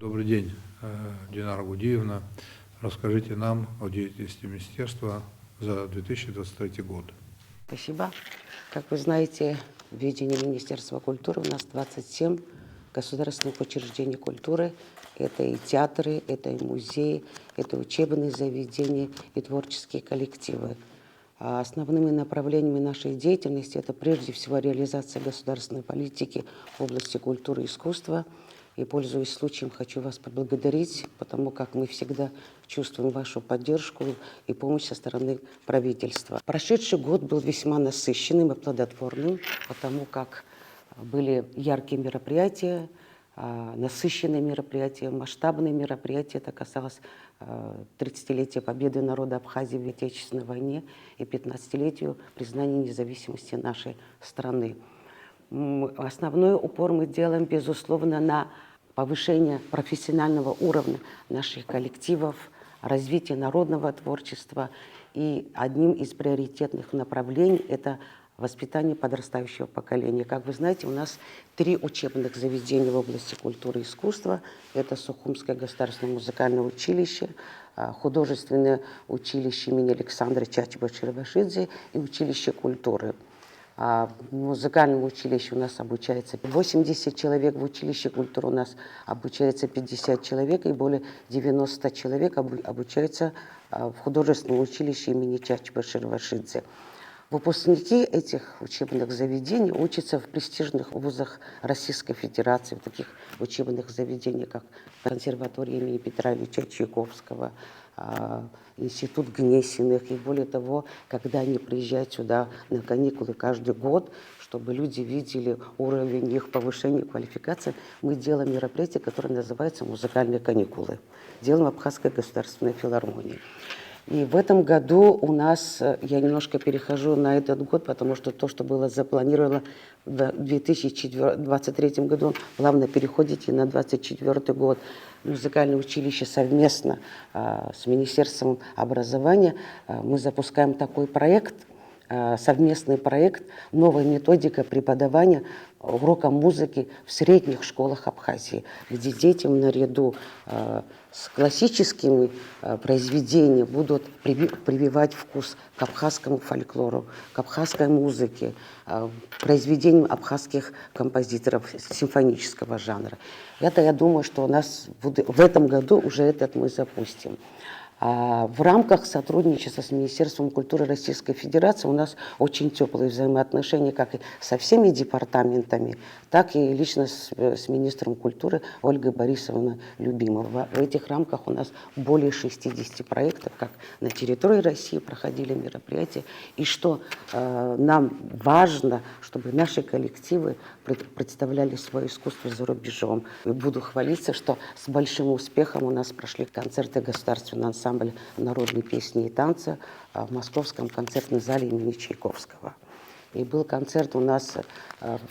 Добрый день, Динара Гудиевна. Расскажите нам о деятельности министерства за 2023 год. Спасибо. Как вы знаете, в ведении Министерства культуры у нас 27 государственных учреждений культуры. Это и театры, это и музеи, это учебные заведения и творческие коллективы. А основными направлениями нашей деятельности это прежде всего реализация государственной политики в области культуры и искусства. И, пользуясь случаем, хочу вас поблагодарить, потому как мы всегда чувствуем вашу поддержку и помощь со стороны правительства. Прошедший год был весьма насыщенным и плодотворным, потому как были яркие мероприятия, насыщенные мероприятия, масштабные мероприятия. Это касалось 30-летия победы народа Абхазии в Великой Отечественной войне и 15-летию признания независимости нашей страны. Основной упор мы делаем, безусловно, на повышение профессионального уровня наших коллективов, развитие народного творчества. И одним из приоритетных направлений – это воспитание подрастающего поколения. Как вы знаете, у нас 3 учебных заведения в области культуры и искусства. Это Сухумское государственное музыкальное училище, художественное училище имени Александра Чачева-Червашидзе и училище культуры. В музыкальном училище у нас обучается 80 человек, в училище культуры у нас обучается 50 человек, и более 90 человек обучаются в художественном училище имени Чачева-Червашидзе. Выпускники этих учебных заведений учатся в престижных вузах Российской Федерации, в таких учебных заведениях, как консерватория имени Петра Ильича Чайковского, Институт Гнесиных. И более того, когда они приезжают сюда на каникулы каждый год, чтобы люди видели уровень их повышения квалификации, мы делаем мероприятие, которое называется «Музыкальные каникулы». Делаем в Абхазской государственной филармонии. И в этом году у нас, я немножко перехожу на этот год, потому что то, что было запланировано в 2023 году, плавно переходите на 2024 год. Музыкальное училище совместно с Министерством образования мы запускаем такой проект, совместный проект «Новая методика преподавания урока музыки в средних школах Абхазии», где детям наряду с классическими произведениями будут прививать вкус к абхазскому фольклору, к абхазской музыке, произведениям абхазских композиторов симфонического жанра. Это, я думаю, что у нас в этом году уже этот мы запустим. В рамках сотрудничества с Министерством культуры Российской Федерации у нас очень теплые взаимоотношения как и со всеми департаментами, так и лично с министром культуры Ольгой Борисовной Любимовой. В этих рамках у нас более 60 проектов, как на территории России проходили мероприятия. И что нам важно, чтобы наши коллективы представляли свое искусство за рубежом. И буду хвалиться, что с большим успехом у нас прошли концерты государственного ансамбля народной песни и танца в Московском концертном зале имени Чайковского. И был концерт у нас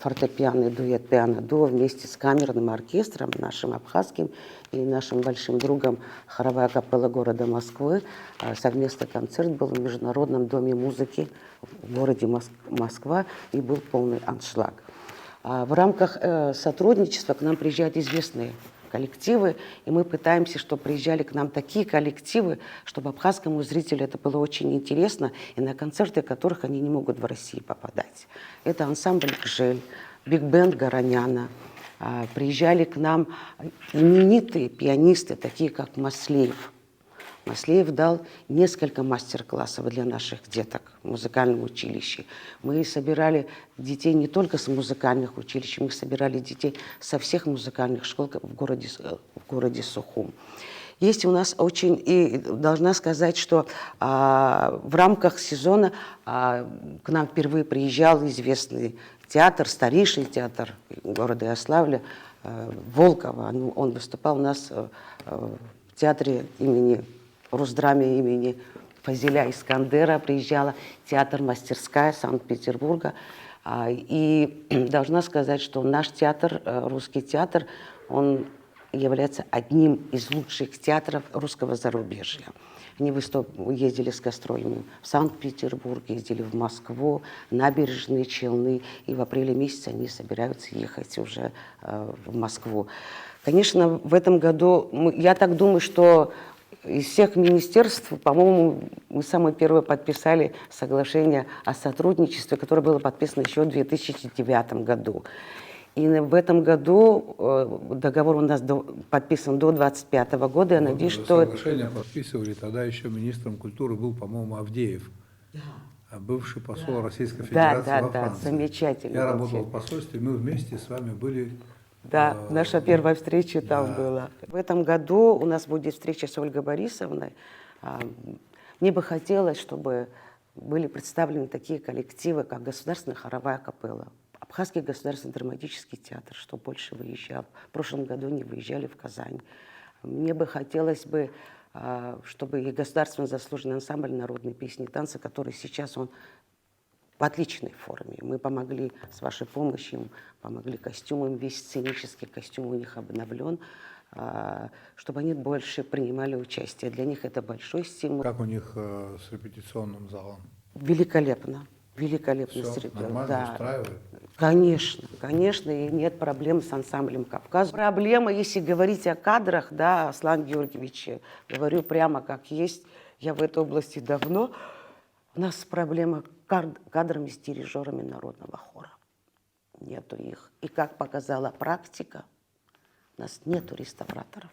фортепианный дуэт «Пиано-дуо» вместе с камерным оркестром, нашим абхазским и нашим большим другом хоровая капелла города Москвы. Совместный концерт был в Международном доме музыки в городе Москва, и был полный аншлаг. В рамках сотрудничества к нам приезжают известные коллективы, и мы пытаемся, чтобы приезжали к нам такие коллективы, чтобы абхазскому зрителю это было очень интересно, и на концерты которых они не могут в России попадать. Это ансамбль «Гжель», биг-бенд Гороняна. Приезжали к нам именитые пианисты, такие как Маслеев. Маслеев дал несколько мастер-классов для наших деток в музыкальном училище. Мы собирали детей не только с музыкальных училищ, мы собирали детей со всех музыкальных школ в городе Сухум. Есть у нас очень, и должна сказать, что в рамках сезона к нам впервые приезжал известный театр, старейший театр города Ярославля, Волкова. Он выступал у нас в театре имени Русдраме имени Фазиля Искандера, приезжала театр-мастерская Санкт-Петербурга. И должна сказать, что наш театр, русский театр, он является одним из лучших театров русского зарубежья. Они ездили с гастролями в Санкт-Петербург, ездили в Москву, Набережные Челны, и в апреле месяце они собираются ехать уже в Москву. Конечно, в этом году, я так думаю, что из всех министерств, по-моему, мы самые первые подписали соглашение о сотрудничестве, которое было подписано еще в 2009 году. И в этом году договор у нас подписан до 2025 года. Я надеюсь, что... Соглашение подписывали, тогда еще министром культуры был, по-моему, Авдеев, бывший посол Российской Федерации во Франции. Да, замечательно. Я работал в посольстве, мы вместе с вами были... Да, наша первая встреча там была. В этом году у нас будет встреча с Ольгой Борисовной. Мне бы хотелось, чтобы были представлены такие коллективы, как Государственная хоровая капелла, Абхазский государственный драматический театр, что больше выезжал. В прошлом году не выезжали в Казань. Мне бы хотелось бы, чтобы и Государственный заслуженный ансамбль народной песни и танца, который сейчас он в отличной форме. Мы помогли с вашей помощью, им помогли костюмам, весь сценический костюм у них обновлен, чтобы они больше принимали участие. Для них это большой стимул. Как у них с репетиционным залом? Великолепно. Великолепно. Все нормально, устраивает? Конечно, конечно, и нет проблем с ансамблем «Кавказ». Проблема, если говорить о кадрах, да, Аслан Георгиевич, говорю прямо как есть, я в этой области давно, у нас проблема кадрами с дирижерами народного хора. Нету их. И как показала практика, у нас нету реставраторов.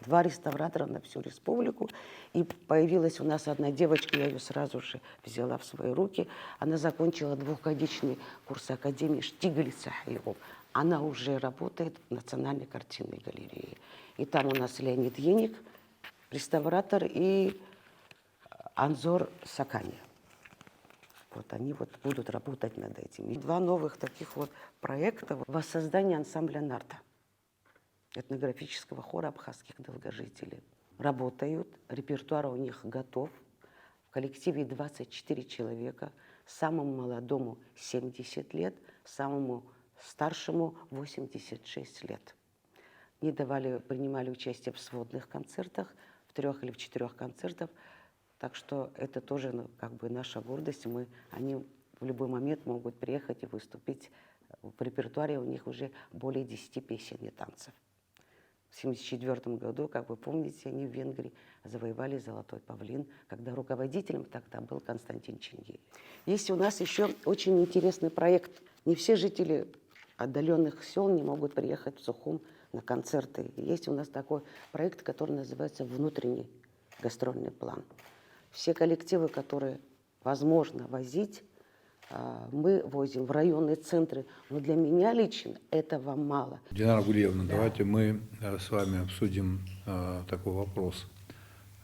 2 реставратора на всю республику. И появилась у нас одна девочка, я ее сразу же взяла в свои руки. Она закончила 2-годичный курс Академии Штиглица. Она уже работает в Национальной картинной галерее. И там у нас Леонид Еник, реставратор, и Анзор Сакани. Вот они вот будут работать над этим. И 2 новых таких вот проекта. Воссоздание ансамбля «Нарта» этнографического хора абхазских долгожителей. Работают, репертуар у них готов. В коллективе 24 человека, самому молодому 70 лет, самому старшему 86 лет. Они принимали участие в сводных концертах, в 3 или в 4 концертах. Так что это тоже как бы наша гордость. Они в любой момент могут приехать и выступить. В репертуаре у них уже более 10 песен и танцев. В 1974 году, как вы помните, они в Венгрии завоевали «Золотой павлин», когда руководителем тогда был Константин Чингель. Есть у нас еще очень интересный проект. Не все жители отдаленных сел не могут приехать в Сухум на концерты. Есть у нас такой проект, который называется «Внутренний гастрольный план». Все коллективы, которые возможно возить, мы возим в районные центры, но для меня лично этого мало. Динара Гулиевна, давайте мы с вами обсудим такой вопрос.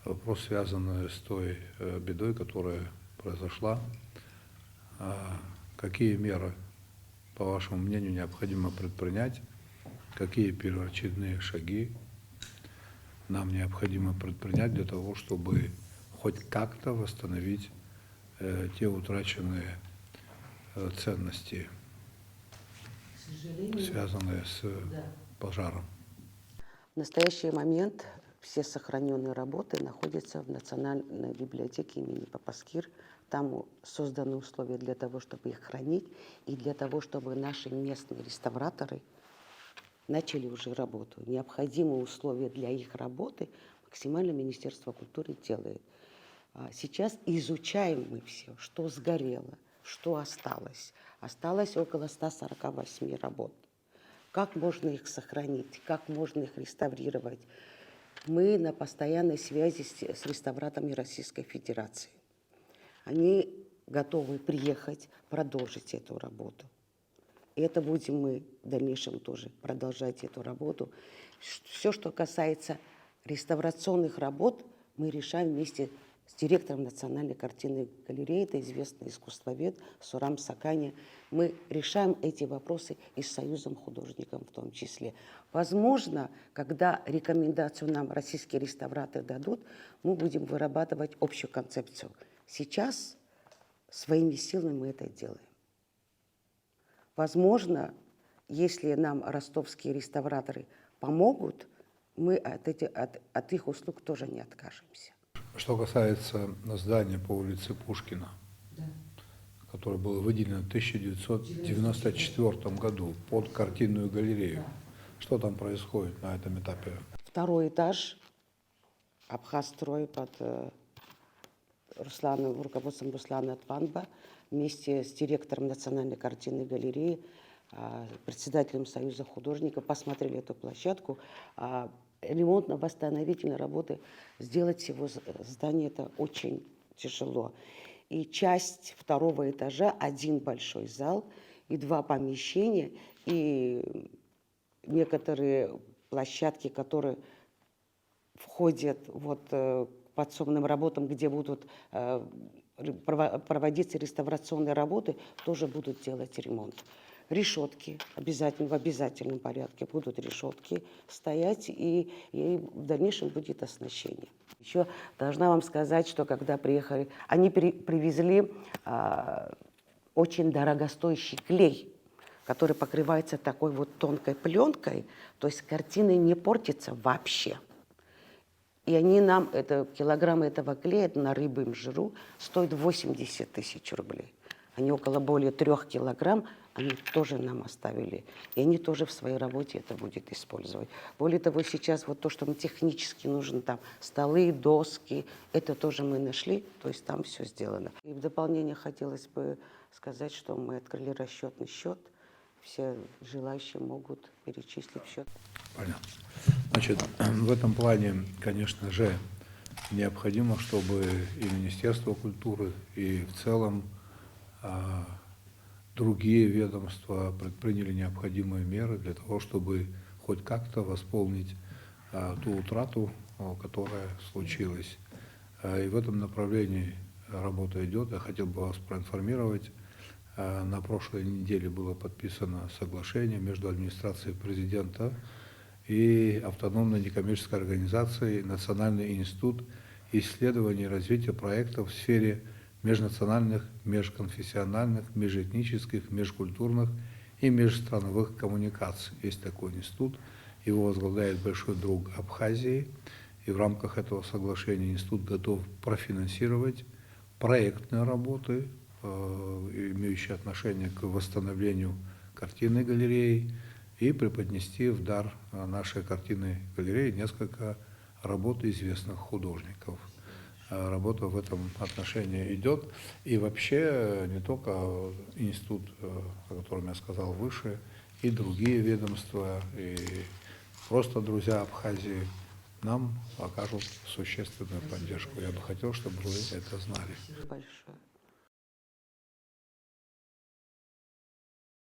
Вопрос, связанный с той бедой, которая произошла. Какие меры, по вашему мнению, необходимо предпринять? Какие первоочередные шаги нам необходимо предпринять для того, чтобы хоть как-то восстановить те утраченные ценности, связанные с пожаром? В настоящий момент все сохраненные работы находятся в Национальной библиотеке имени Папаскир. Там созданы условия для того, чтобы их хранить, и для того, чтобы наши местные реставраторы начали уже работу. Необходимые условия для их работы максимально Министерство культуры делает. Сейчас изучаем мы все, что сгорело, что осталось. Осталось около 148 работ. Как можно их сохранить, как можно их реставрировать. Мы на постоянной связи с реставраторами Российской Федерации. Они готовы приехать, продолжить эту работу. И это будем мы в дальнейшем тоже продолжать эту работу. Все, что касается реставрационных работ, мы решаем вместе с директором Национальной картинной галереи, это известный искусствовед Сурам Сакани. Мы решаем эти вопросы и с Союзом художников в том числе. Возможно, когда рекомендацию нам российские реставраторы дадут, мы будем вырабатывать общую концепцию. Сейчас своими силами мы это делаем. Возможно, если нам ростовские реставраторы помогут, мы от их услуг тоже не откажемся. Что касается здания по улице Пушкина, которое было выделено в 1994 году под картинную галерею, что там происходит на этом этапе? Второй этаж Абхазстрой под руководством Руслана Атванба вместе с директором Национальной картинной галереи, председателем Союза художников посмотрели эту площадку. Ремонтно-восстановительные работы сделать всего здания это очень тяжело. И часть второго этажа, один большой зал и 2 помещения, и некоторые площадки, которые входят к подсобным работам, где будут проводиться реставрационные работы, тоже будут делать ремонт. Решетки обязательно, в обязательном порядке будут решетки стоять, и в дальнейшем будет оснащение. Еще должна вам сказать, что когда приехали, они привезли очень дорогостоящий клей, который покрывается такой вот тонкой пленкой, то есть картина не портится вообще. И они нам, килограмм этого клея на рыбьем жиру стоит 80 тысяч рублей. Они около более 3 килограмм, они тоже нам оставили. И они тоже в своей работе это будут использовать. Более того, сейчас вот то, что нам технически нужно, там столы, доски, это тоже мы нашли, то есть там все сделано. И в дополнение хотелось бы сказать, что мы открыли расчетный счет. Все желающие могут перечислить счет. Понятно. Значит, в этом плане, конечно же, необходимо, чтобы и Министерство культуры, и в целом другие ведомства предприняли необходимые меры для того, чтобы хоть как-то восполнить ту утрату, которая случилась. И в этом направлении работа идет. Я хотел бы вас проинформировать. На прошлой неделе было подписано соглашение между администрацией президента и автономной некоммерческой организацией Национальный институт исследований и развития проектов в сфере межнациональных, межконфессиональных, межэтнических, межкультурных и межстрановых коммуникаций. Есть такой институт, его возглавляет большой друг Абхазии, и в рамках этого соглашения институт готов профинансировать проектные работы, имеющие отношение к восстановлению картинной галереи, и преподнести в дар нашей картинной галереи несколько работ известных художников. Работа в этом отношении идет. И вообще не только институт, о котором я сказал выше, и другие ведомства, и просто друзья Абхазии нам окажут существенную поддержку. Я бы хотел, чтобы вы это знали. Спасибо большое.